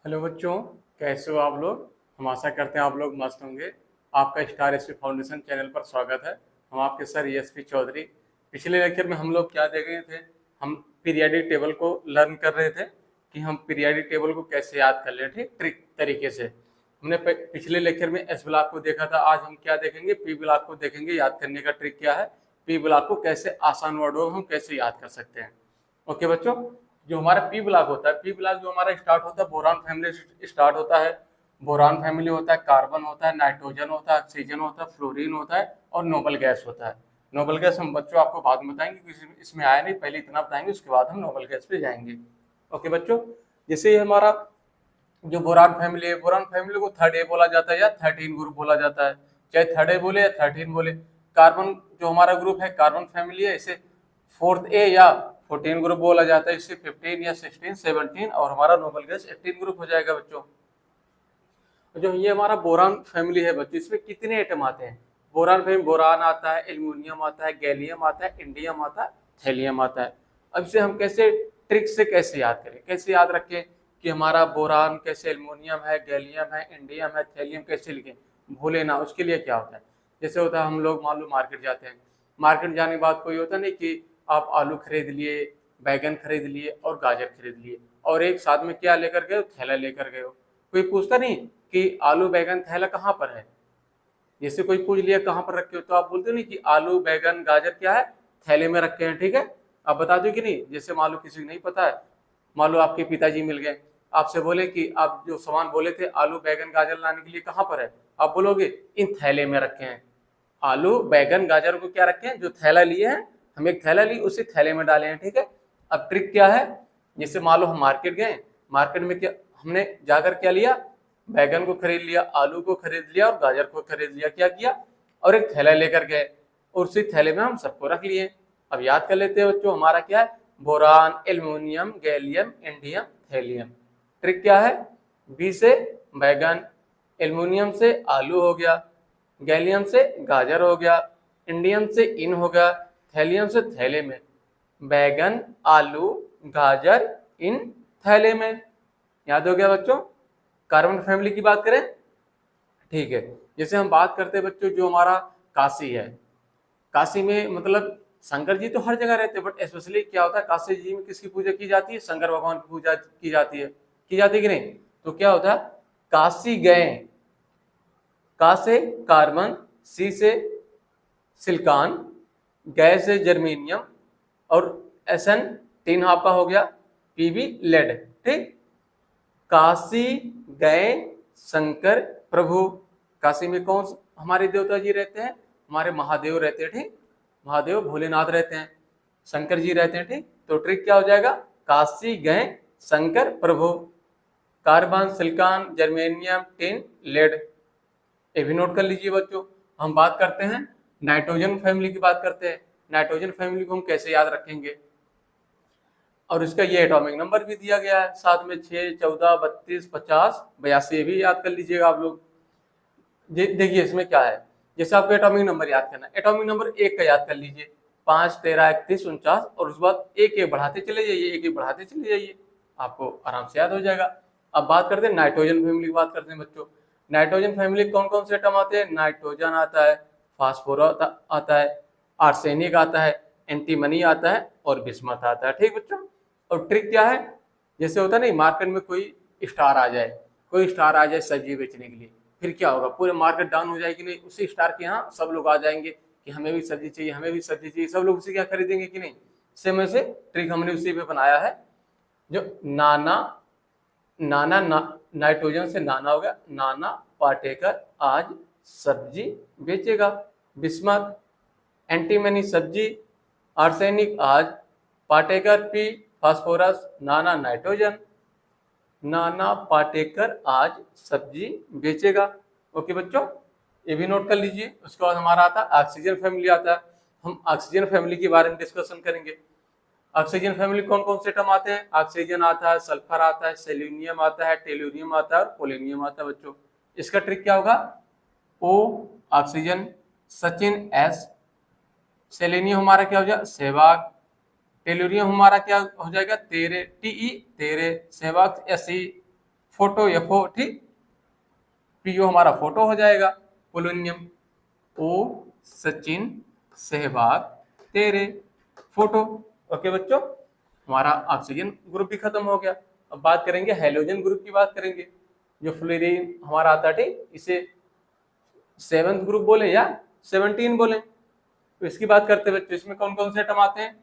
Hello बच्चों, कैसे हो आप लोग। हम आशा करते हैं आप लोग मस्त होंगे। आपका स्टार एसपी फाउंडेशन चैनल पर स्वागत है। हम आपके सर एसपी चौधरी। पिछले लेक्चर में हम लोग क्या देख रहे थे, हम पीरियाडिक टेबल को लर्न कर रहे थे कि हम पीरियाडिक टेबल को कैसे याद कर लें ठीक ट्रिक तरीके से। हमने पिछले लेक्चर में एस ब्लॉक को देखा था। आज हम क्या देखेंगे, पी ब्लॉक को देखेंगे। याद करने का ट्रिक क्या है, पी ब्लॉक को कैसे आसान वर्डों में हम कैसे याद कर सकते हैं। ओके बच्चों, जो हमारा पी ब्लॉक होता है, पी ब्लॉक जो हमारा स्टार्ट होता है बोरान फैमिली से स्टार्ट होता है। बोरान फैमिली होता है, कार्बन होता है, नाइट्रोजन होता है, ऑक्सीजन होता है, फ्लोरीन होता है और नोबल गैस होता है। नोबल गैस हम बच्चों आपको बाद में बताएंगे क्योंकि इसमें आया नहीं, पहले इतना बताएंगे उसके बाद हम नोबल गैस पे जाएंगे। ओके बच्चों, जैसे ये हमारा जो बोरान फैमिली है, बोरान फैमिली को थर्ड ए बोला जाता है या 13 ग्रुप बोला जाता है। चाहे थर्ड ए बोले या 13 बोले। कार्बन जो हमारा ग्रुप है, कार्बन फैमिली है, इसे फोर्थ ए या 14 ग्रुप बोला जाता है। इसे 15 या 16 17 और हमारा नोबल गैस 18 ग्रुप हो जाएगा बच्चों। जो ये हमारा बोरान फैमिली है बच्चों, इसमें कितने एटम आते हैं। बोरान फैमिली, बोरान आता है, एल्यूमिनियम आता है, गैलियम आता है, इंडियम आता है, थैलियम आता है। अब इसे हम कैसे ट्रिक से कैसे याद करें, कैसे याद रखें कि हमारा बोरान कैसे एल्यूमिनियम है, गैलियम है, इंडियम है, थैलियम कैसे लिखें, भूले ना। उसके लिए क्या होता है, जैसे होता है हम लोग मान लो मार्केट जाते हैं। मार्केट जाने के बाद कोई होता नहीं कि आप आलू खरीद लिए, बैगन खरीद लिए और गाजर खरीद लिए और एक साथ में क्या लेकर गए हो, थैला लेकर गए हो। कोई पूछता नहीं कि आलू बैगन थैला कहाँ पर है। जैसे कोई पूछ लिया कहाँ पर रखे हो, तो आप बोलते नहीं कि आलू बैगन गाजर क्या है, थैले में रखे हैं। ठीक है, आप बता दो कि नहीं। जैसे मान लो किसी को नहीं पता है, मान लो आपके पिताजी मिल गए, आपसे बोले कि आप जो सामान बोले थे आलू बैगन गाजर लाने के लिए कहाँ पर है, आप बोलोगे इन थैले में रखे हैं। आलू बैगन गाजर को क्या रखे हैं, जो थैला लिए हैं, हम एक थैला ली उसी थैले में डाले हैं। ठीक है, अब ट्रिक क्या है, जैसे मान लो हम मार्केट गए, मार्केट में क्या हमने जाकर क्या लिया, बैगन को खरीद लिया, आलू को खरीद लिया और गाजर को खरीद लिया। क्या किया, और एक थैला लेकर गए और उसी थैले में हम सबको रख लिए। अब याद कर लेते हैं बच्चों, हमारा क्या है, boron, aluminium, gallium, indium, thallium. Trick क्या है, बी से बैगन, एल्यूमिनियम से आलू हो गया, गैलियम से गाजर हो गया, इंडियम से इन हो गया, थैलियम से थैले में। बैगन, आलू, गाजर, इन, थैले में। याद हो गया बच्चों। कार्बन फैमिली की बात करें, ठीक है। जैसे हम बात करते हैं बच्चों, जो हमारा काशी है, काशी में मतलब शंकर जी तो हर जगह रहते हैं, बट स्पेशली क्या होता है, काशी जी में किसकी पूजा की जाती है, शंकर भगवान की पूजा की जाती है। की जाती है कि नहीं। तो क्या होता है, काशी गए, का से कार्बन, सी से सिलिकॉन, गै से जर्मेनियम और एस एन तीन आपका हो गया, पीबी लेड। ठीक, काशी गए शंकर प्रभु। काशी में कौन हमारे देवता जी रहते हैं, हमारे महादेव रहते हैं। ठीक, महादेव भोलेनाथ रहते हैं, शंकर जी रहते हैं। ठीक, तो ट्रिक क्या हो जाएगा, काशी गए शंकर प्रभु। Carbon, silicon, germanium, tin, lead. ये भी नोट कर लीजिए बच्चों। हम बात करते हैं नाइट्रोजन फैमिली की बात करते हैं। नाइट्रोजन फैमिली को हम कैसे याद रखेंगे, और इसका ये एटॉमिक नंबर भी दिया गया है साथ में, 6, 14, 32, 50, 82। भी याद कर लीजिएगा आप लोग। देखिए इसमें क्या है, जैसे आपको एटॉमिक नंबर याद करना है, एटॉमिक नंबर एक का याद कर लीजिए, 5, 13, 31, 49 और उसके बाद एक एक बढ़ाते चले जाइए, एक एक बढ़ाते चले जाइए, आपको आराम से याद हो जाएगा। अब बात करते हैं नाइट्रोजन फैमिली की बात करते हैं बच्चों। नाइट्रोजन फैमिली कौन कौन से एटम आते हैं, नाइट्रोजन आता है, फास्फोरस आता है, आर्सेनिक आता है, एंटीमनी आता है और बिस्मथ आता है। ठीक बच्चों, और ट्रिक क्या है, जैसे होता है नहीं, मार्केट में कोई स्टार आ जाए, कोई स्टार आ जाए सब्जी बेचने के लिए, फिर क्या होगा, पूरे मार्केट डाउन हो जाएगी नहीं, उसी स्टार के यहाँ सब लोग आ जाएंगे कि हमें भी सब्जी चाहिए, हमें भी सब्जी चाहिए, सब लोग उसी क्या खरीदेंगे कि नहीं। सेम ऐसे ट्रिक हमने उसी पे बनाया है। जो नाना, नाना नाइट्रोजन से नाना हो गया, नाना पाटेकर आज सब्जी बेचेगा, बिस्मथ। एंटीमनी सब्जी, आर्सेनिक आज, पाटेकर पी, फास्फोरस, नाना नाइट्रोजन, नाना पाटेकर आज सब्जी बेचेगा। ओके बच्चों, ये भी नोट कर लीजिए। उसके बाद हमारा आता है ऑक्सीजन फैमिली आता है। हम ऑक्सीजन फैमिली के बारे में डिस्कशन करेंगे। ऑक्सीजन फैमिली कौन कौन से एटम आते हैं, ऑक्सीजन आता है, सल्फर आता है, सेलेनियम आता है, टेलुरियम आता है और पोलोनियम आता है बच्चों। इसका ट्रिक क्या होगा, ओ ऑक्सीजन, सचिन एस, सेलेनियम हमारा क्या हो जाएगा, सहवाग, टेलुरियम हमारा क्या हो जाएगा, तेरे, टीई तेरे, सहवाग एसई, फोटो एफओ, ठीक। पीओ हमारा फोटो हो जाएगा, पोलोनियम। ओ सचिन सहवाग तेरे, फोटो। ओके बच्चों, हमारा ऑक्सीजन ग्रुप भी खत्म हो गया। अब बात करेंगे हाइड्रोजन ग्रुप की, बात करेंगे। जो फ्लोरीन हमारा आता है, ठीक, इसे 7th ग्रुप बोले या 17 बोले। तो इसकी बात करते हैं बच्चों, इसमें कौन कौन से एटम आते हैं?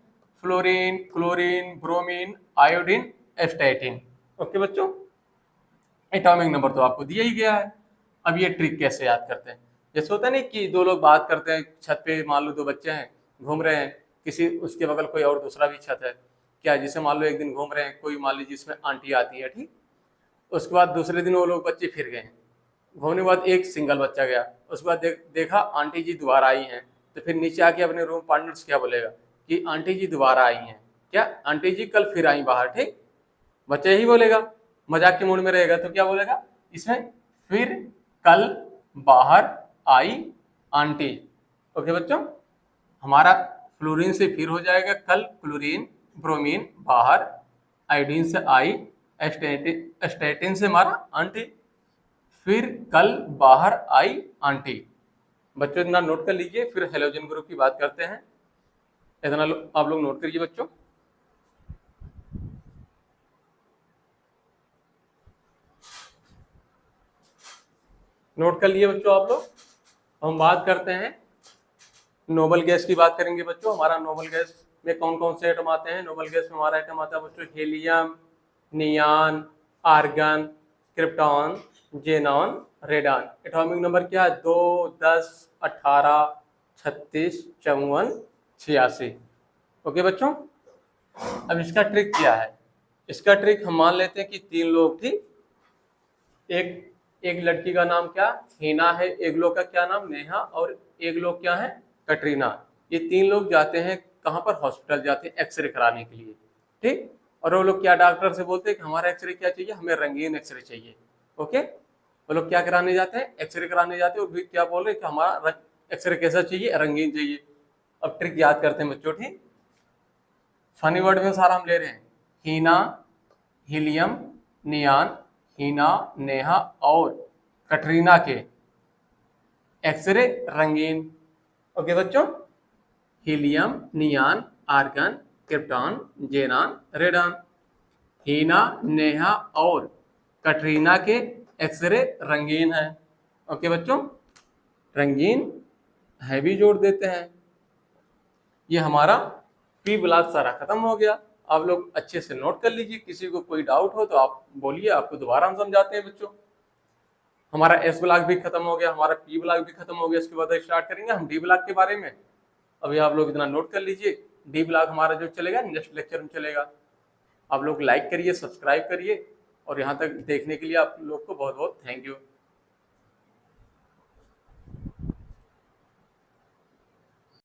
Fluorine, chlorine, bromine, iodine, astatine. Okay बच्चों, एटॉमिक नंबर तो आपको दिया ही गया है। अब ये ट्रिक कैसे याद करते हैं? जैसे होता है नहीं कि दो लोग बात करते हैं छत पे, मान लो दो बच्चे हैं घूम रहे हैं, किसी उसके बगल कोई और दूसरा भी छत है क्या, जिसे मान लो एक दिन घूम रहे हैं, कोई मान लीजिए इसमें आंटी आती है, ठीक। उसके बाद दूसरे दिन वो लोग बच्चे फिर गए हैं, घूमने के बाद एक सिंगल बच्चा गया, उसके बाद देखा आंटी जी दोबारा आई हैं, तो फिर नीचे आके अपने रूम पार्टनर से क्या बोलेगा कि आंटी जी दोबारा आई हैं, क्या आंटी जी कल फिर आई बाहर, ठीक। बच्चा यही बोलेगा, मजाक के मूड में रहेगा तो क्या बोलेगा इसमें, फिर कल बाहर आई आंटी। ओके बच्चों, हमारा फ्लोरीन से फिर हो जाएगा कल क्लोरीन, ब्रोमीन बाहर, आयोडीन से आई, एस्टेटिन से हमारा आंटी, फिर कल बाहर आई आंटी। बच्चों इतना नोट कर लीजिए, फिर हेलोजन ग्रुप की बात करते हैं। इतना आप लोग नोट करिए बच्चों। नोट कर लिए बच्चों आप लोग। हम बात करते हैं नोबल गैस की, बात करेंगे बच्चों। हमारा नोबल गैस में कौन कौन से एटम आते हैं? नोबल गैस में हमारा एटम आता है बच्चों helium, neon, argon, krypton, xenon, radon. Atomic number क्या है? 2, 10, 18, 36, 54, 86। ओके बच्चों, अब इसका ट्रिक क्या है? इसका ट्रिक हम मान लेते हैं कि 3 लोग, ठीक, एक एक लड़की का नाम क्या, हीना है, एक लोग का क्या नाम, नेहा, और एक लोग क्या है, कटरीना। ये 3 लोग जाते हैं कहाँ पर? हॉस्पिटल जाते हैं एक्सरे कराने के लिए, ठीक। और वो लोग क्या डॉक्टर से बोलते हैं कि हमारा एक्सरे क्या चाहिए, हमें रंगीन एक्सरे चाहिए। ओके, वो लोग क्या कराने जाते हैं? एक्सरे कराने जाते हैं, और भी क्या बोल रहे हैं कि हमारा एक्सरे कैसा चाहिए, रंगीन चाहिए। अब ट्रिक याद करते हैं बच्चों, ठीक। फनी वर्ड में सारा हम ले रहे हैं, हीना, हीलियम, नियान, हीना, नेहा और कटरीना के एक्सरे रंगीन। ओके बच्चों, helium, neon, argon, krypton, जेनान, radon. हीना, नेहा और कटरीना के एक्सरे रंगीन है। ओके बच्चों, रंगीन है भी जोड़ देते हैं। ये हमारा पी ब्लॉक सारा खत्म हो गया। आप लोग अच्छे से नोट कर लीजिए, किसी को कोई डाउट हो तो आप बोलिए, आपको दोबारा हम समझाते हैं बच्चों। हमारा एस ब्लॉक भी खत्म हो गया, हमारा पी ब्लॉक भी खत्म हो गया। इसके बाद स्टार्ट करेंगे हम डी ब्लॉक के बारे में। अभी आप लोग इतना नोट कर लीजिए, डी ब्लॉक हमारा जो चलेगा नेक्स्ट लेक्चर में चलेगा। आप लोग लाइक करिए, सब्सक्राइब करिए, और यहाँ तक देखने के लिए आप लोग को बहुत बहुत थैंक यू।